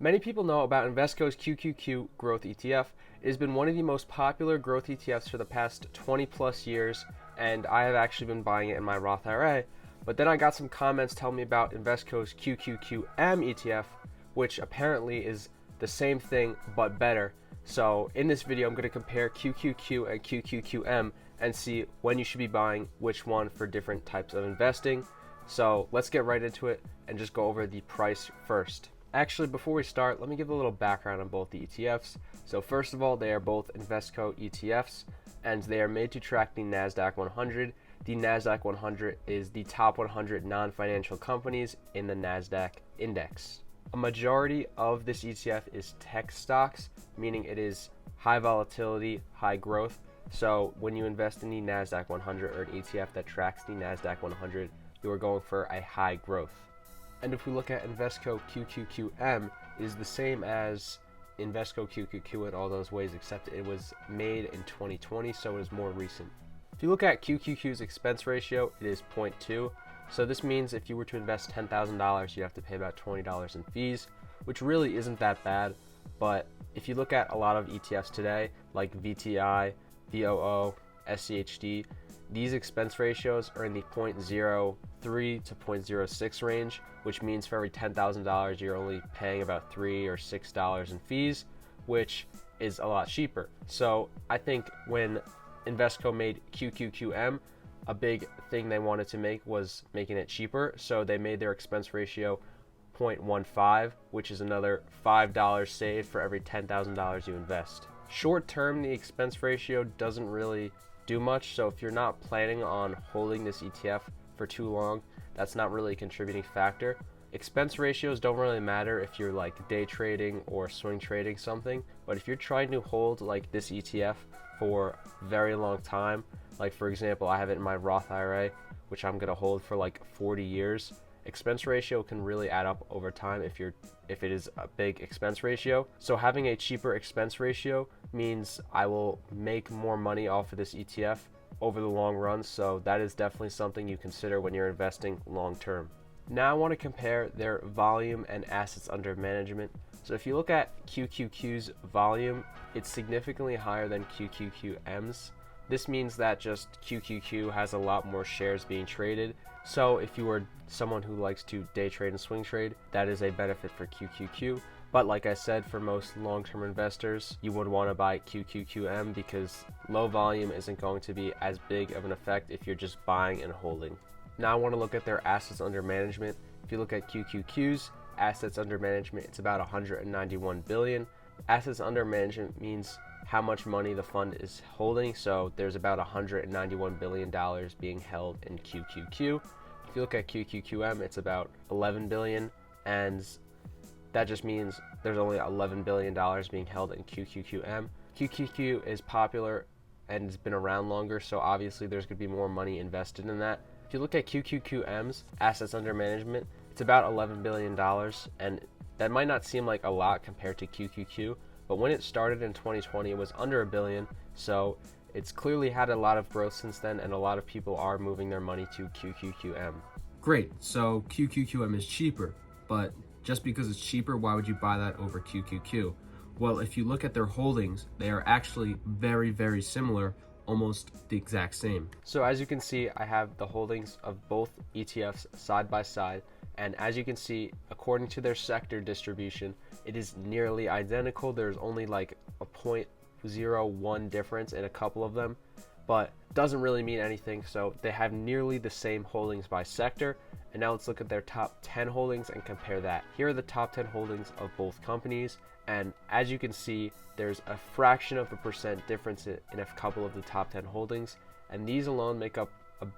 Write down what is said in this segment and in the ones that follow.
Many people know about Invesco's QQQ Growth ETF. It has been one of the most popular growth ETFs for the past 20 plus years, and I have actually been buying it in my Roth IRA. But then I got some comments telling me about Invesco's QQQM ETF, which apparently is the same thing but better. So in this video, I'm going to compare QQQ and QQQM and see when you should be buying which one for different types of investing. So let's get right into it and just go over the price first. Actually, before we start, let me give a little background on both the ETFs. So first of all, they are both Invesco ETFs, and they are made to track the NASDAQ 100. The NASDAQ 100 is the top 100 non-financial companies in the NASDAQ index. A majority of this ETF is tech stocks, meaning it is high volatility, high growth. So when you invest in the NASDAQ 100 or an ETF that tracks the NASDAQ 100, you are going for a high growth. And if we look at Invesco QQQM, it is the same as Invesco QQQ in all those ways, except it was made in 2020, so it is more recent. If you look at QQQ's expense ratio, it is 0.2. So this means if you were to invest $10,000, you have to pay about $20 in fees, which really isn't that bad. But if you look at a lot of ETFs today, like VTI, VOO, SCHD, these expense ratios are in the 0.03 to 0.06 range, which means for every $10,000, you're only paying about $3 or $6 in fees, which is a lot cheaper. So I think when Invesco made QQQM, a big thing they wanted to make was making it cheaper. So they made their expense ratio 0.15, which is another $5 saved for every $10,000 you invest. Short term, the expense ratio doesn't really do much. So if you're not planning on holding this ETF for too long, that's not really a contributing factor. Expense ratios don't really matter if you're like day trading or swing trading something, but if you're trying to hold like this ETF for a very long time, like for example, I have it in my Roth IRA, which I'm gonna hold for like 40 years. Expense ratio can really add up over time if it is a big expense ratio. So having a cheaper expense ratio means I will make more money off of this ETF over the long run. So that is definitely something you consider when you're investing long term. Now I want to compare their volume and assets under management. So if you look at QQQ's volume, it's significantly higher than QQQM's. This means that just QQQ has a lot more shares being traded. So if you are someone who likes to day trade and swing trade, that is a benefit for QQQ. But like I said, for most long-term investors, you would want to buy QQQM because low volume isn't going to be as big of an effect if you're just buying and holding. Now I want to look at their assets under management. If you look at QQQ's assets under management, it's about 191 billion. Assets under management means how much money the fund is holding. So there's about $191 billion being held in QQQ. If you look at QQQM, it's about 11 billion, and that just means there's only $11 billion being held in QQQM. QQQ is popular and has been around longer, so obviously there's going to be more money invested in that. If you look at QQQM's assets under management, it's about $11 billion, and that might not seem like a lot compared to QQQ, but when it started in 2020, it was under $1 billion, so it's clearly had a lot of growth since then, and a lot of people are moving their money to QQQM. Great, so QQQM is cheaper, but just because it's cheaper, why would you buy that over QQQ? Well, if you look at their holdings, they are actually very, very similar, almost the exact same. So as you can see, I have the holdings of both ETFs side by side, and as you can see, according to their sector distribution, it is nearly identical. There's only like a 0.01 difference in a couple of them, but doesn't really mean anything. So they have nearly the same holdings by sector. And now let's look at their top 10 holdings and compare that. Here are the top 10 holdings of both companies. And as you can see, there's a fraction of a percent difference in a couple of the top 10 holdings. And these alone make up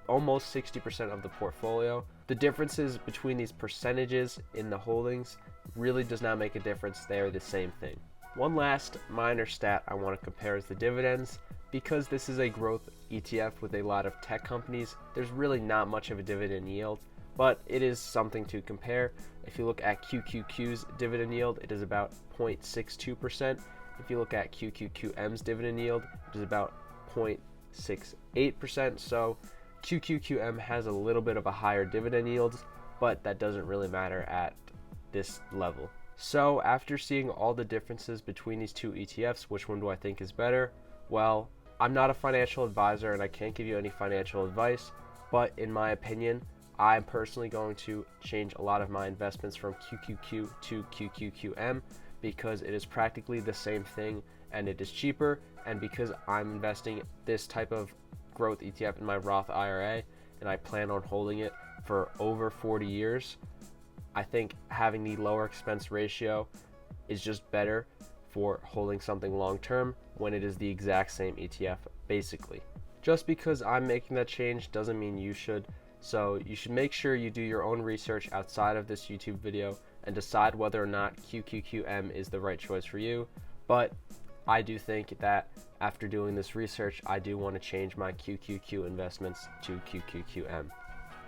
almost 60% of the portfolio. The differences between these percentages in the holdings really does not make a difference. They are the same thing. One last minor stat I want to compare is the dividends. Because this is a growth ETF with a lot of tech companies, there's really not much of a dividend yield, but it is something to compare. If you look at QQQ's dividend yield, it is about 0.62%. If you look at QQQM's dividend yield, it is about 0.68%. So QQQM has a little bit of a higher dividend yield, but that doesn't really matter at this level. So after seeing all the differences between these two ETFs, which one do I think is better? Well, I'm not a financial advisor and I can't give you any financial advice, but in my opinion, I'm personally going to change a lot of my investments from QQQ to QQQM because it is practically the same thing and it is cheaper, and because I'm investing this type of growth ETF in my Roth IRA and I plan on holding it for over 40 years, I think having the lower expense ratio is just better for holding something long term when it is the exact same ETF basically. Just because I'm making that change doesn't mean you should, so you should make sure you do your own research outside of this YouTube video and decide whether or not QQQM is the right choice for you. But I do think that after doing this research, I do want to change my QQQ investments to QQQM.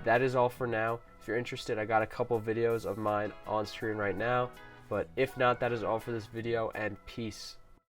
That is all for now. If you're interested, I got a couple videos of mine on screen right now, but if not, that is all for this video, and peace.